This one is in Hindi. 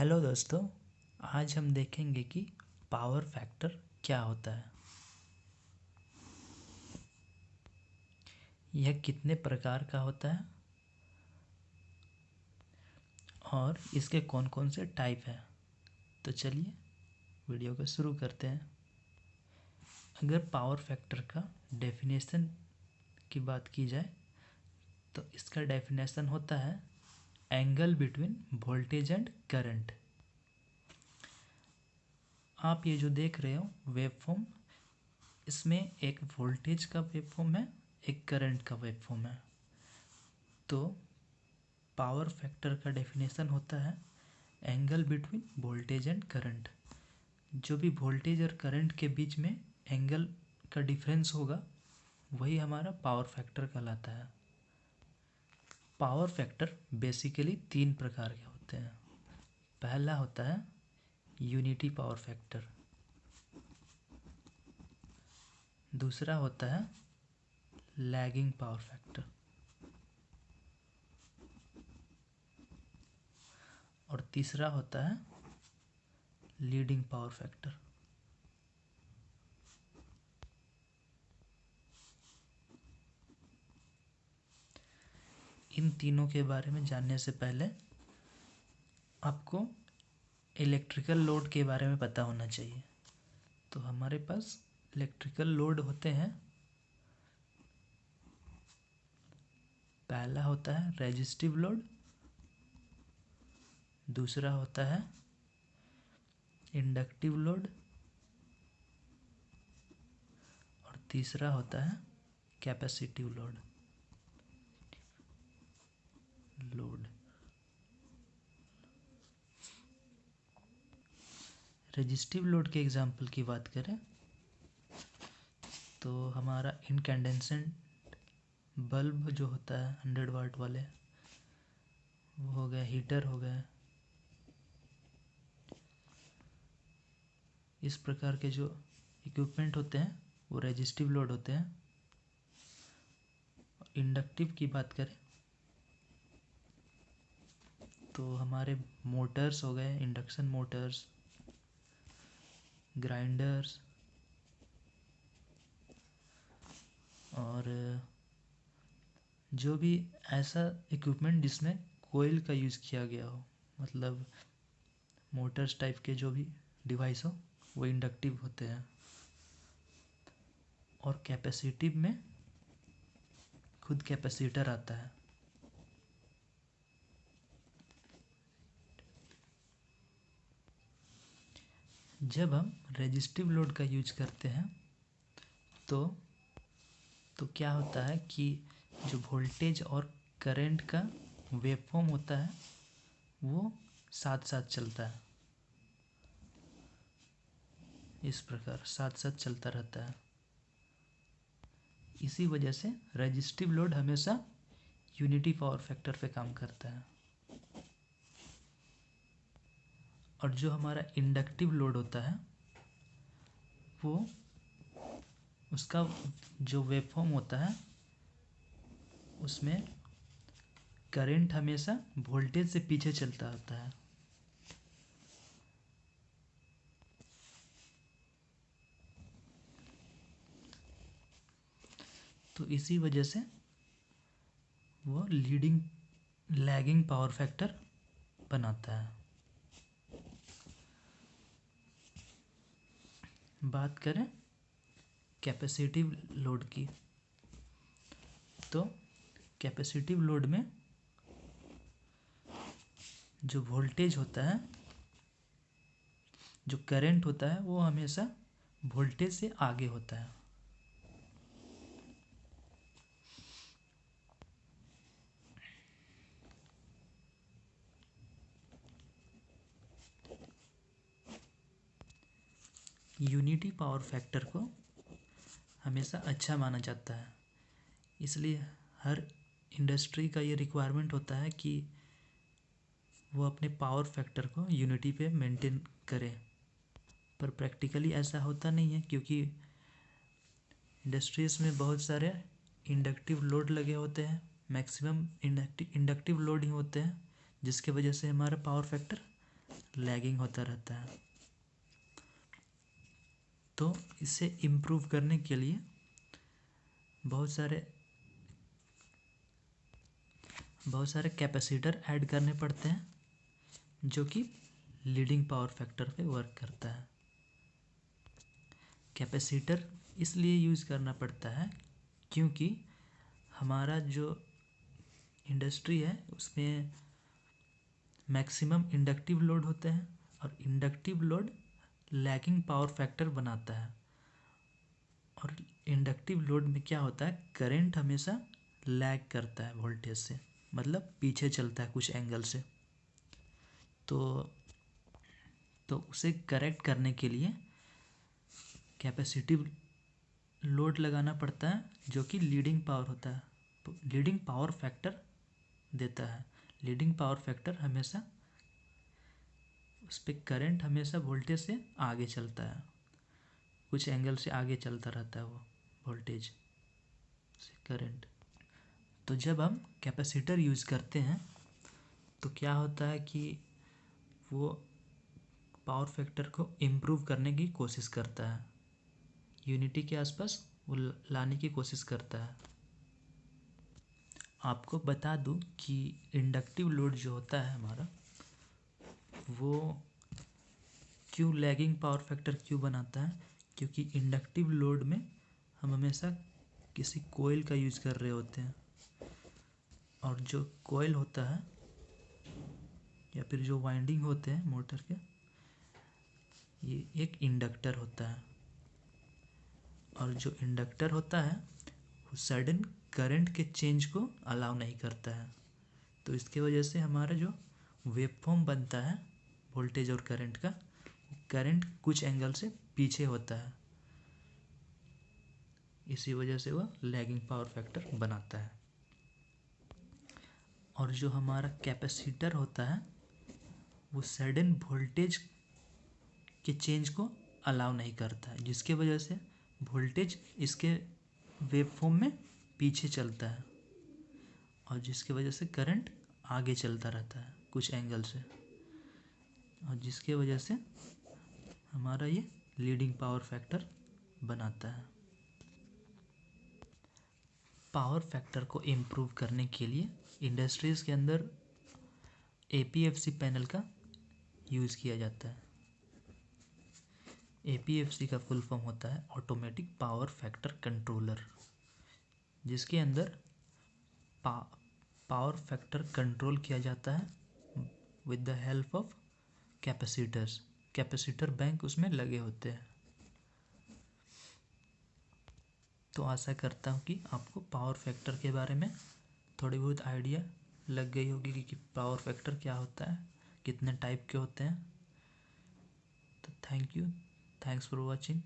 हेलो दोस्तों, आज हम देखेंगे कि पावर फैक्टर क्या होता है, यह कितने प्रकार का होता है और इसके कौन कौन से टाइप हैं। तो चलिए वीडियो को शुरू करते हैं। अगर पावर फैक्टर का डेफिनेशन की बात की जाए तो इसका डेफिनेशन होता है angle between voltage and current. आप ये जो देख रहे हो वेवफॉर्म, इसमें एक वोल्टेज का वेवफॉर्म है, एक करंट का वेवफॉर्म है। तो पावर फैक्टर का डेफिनेशन होता है angle between voltage and current. जो भी वोल्टेज और करंट के बीच में एंगल का डिफरेंस होगा वही हमारा पावर फैक्टर कहलाता है। पावर फैक्टर बेसिकली 3 प्रकार के होते हैं। पहला होता है यूनिटी पावर फैक्टर, दूसरा होता है लैगिंग पावर फैक्टर और तीसरा होता है लीडिंग पावर फैक्टर। इन तीनों के बारे में जानने से पहले आपको इलेक्ट्रिकल लोड के बारे में पता होना चाहिए। तो हमारे पास इलेक्ट्रिकल लोड होते हैं। पहला होता है रेजिस्टिव लोड, दूसरा होता है इंडक्टिव लोड और तीसरा होता है कैपेसिटिव लोड। रेजिस्टिव लोड के एग्जांपल की बात करें तो हमारा इनकैंडेसेंट बल्ब जो होता है 100 वाट वाले, वो हो गया, हीटर हो गए। इस प्रकार के जो इक्विपमेंट होते हैं वो रेजिस्टिव लोड होते हैं। इंडक्टिव की बात करें तो हमारे मोटर्स हो गए, इंडक्शन मोटर्स, ग्राइंडर्स और जो भी ऐसा इक्विपमेंट जिसमें कोयल का यूज़ किया गया हो, मतलब मोटर्स टाइप के जो भी डिवाइस हो, वो इंडक्टिव होते हैं। और कैपेसिटिव में खुद कैपेसिटर आता है। जब हम रेजिस्टिव लोड का यूज करते हैं तो क्या होता है कि जो वोल्टेज और करंट का वेवफॉर्म होता है वो साथ साथ चलता है। इस प्रकार साथ साथ चलता रहता है। इसी वजह से रेजिस्टिव लोड हमेशा यूनिटी पावर फैक्टर पे काम करता है। और जो हमारा इंडक्टिव लोड होता है वो उसका जो वेवफॉर्म होता है उसमें करंट हमेशा वोल्टेज से पीछे चलता होता है। तो इसी वजह से वो लैगिंग पावर फैक्टर बनाता है। बात करें कैपेसिटिव लोड की तो कैपेसिटिव लोड में जो वोल्टेज होता है, जो करंट होता है, वो हमेशा वोल्टेज से आगे होता है। यूनिटी पावर फैक्टर को हमेशा अच्छा माना जाता है, इसलिए हर इंडस्ट्री का ये रिक्वायरमेंट होता है कि वो अपने पावर फैक्टर को यूनिटी पे मेंटेन करे। पर प्रैक्टिकली ऐसा होता नहीं है, क्योंकि इंडस्ट्रीज़ में बहुत सारे इंडक्टिव लोड लगे होते हैं। मैक्सिमम इंडक्टिव लोड ही होते हैं, जिसके वजह से हमारा पावर फैक्टर लैगिंग होता रहता है। तो इसे इम्प्रूव करने के लिए बहुत सारे कैपेसिटर ऐड करने पड़ते हैं जो कि लीडिंग पावर फैक्टर पे वर्क करता है। कैपेसिटर इसलिए यूज़ करना पड़ता है क्योंकि हमारा जो इंडस्ट्री है उसमें मैक्सिमम इंडक्टिव लोड होते हैं और inductive load lagging power factor बनाता है। और इंडक्टिव लोड में क्या होता है, करंट हमेशा लैग करता है वोल्टेज से, मतलब पीछे चलता है कुछ एंगल से। तो उसे करेक्ट करने के लिए कैपेसिटिव लोड लगाना पड़ता है जो कि लीडिंग पावर होता है, लीडिंग पावर फैक्टर देता है। लीडिंग पावर फैक्टर हमेशा उस पर करंट हमेशा वोल्टेज से आगे चलता है, कुछ एंगल से आगे चलता रहता है वो वोल्टेज से करंट। तो जब हम कैपेसिटर यूज़ करते हैं तो क्या होता है कि वो पावर फैक्टर को इम्प्रूव करने की कोशिश करता है, यूनिटी के आसपास वो लाने की कोशिश करता है। आपको बता दूं कि इंडक्टिव लोड जो होता है हमारा, वो क्यों लैगिंग पावर फैक्टर क्यों बनाता है, क्योंकि इंडक्टिव लोड में हम हमेशा किसी कोयल का यूज़ कर रहे होते हैं, और जो कोयल होता है या फिर जो वाइंडिंग होते हैं मोटर के, ये एक इंडक्टर होता है। और जो इंडक्टर होता है वो सडन करंट के चेंज को अलाउ नहीं करता है। तो इसके वजह से हमारा जो वेवफॉर्म बनता है वोल्टेज और करंट का, करंट कुछ एंगल से पीछे होता है, इसी वजह से वह लैगिंग पावर फैक्टर बनाता है। और जो हमारा कैपेसिटर होता है वो सडन वोल्टेज के चेंज को अलाउ नहीं करता है, जिसके वजह से वोल्टेज इसके वेवफॉर्म में पीछे चलता है और जिसकी वजह से करंट आगे चलता रहता है कुछ एंगल से, और जिसके वजह से हमारा ये लीडिंग पावर फैक्टर बनाता है। पावर फैक्टर को इम्प्रूव करने के लिए इंडस्ट्रीज़ के अंदर APFC पैनल का यूज़ किया जाता है। APFC का फुल फॉर्म होता है ऑटोमेटिक पावर फैक्टर कंट्रोलर, जिसके अंदर पावर फैक्टर कंट्रोल किया जाता है with the help of capacitors. Capacitor bank उसमें लगे होते हैं। तो आशा करता हूँ कि आपको पावर फैक्टर के बारे में थोड़ी बहुत आइडिया लग गई होगी कि पावर फैक्टर क्या होता है, कितने टाइप के होते हैं। तो thank you, thanks for watching.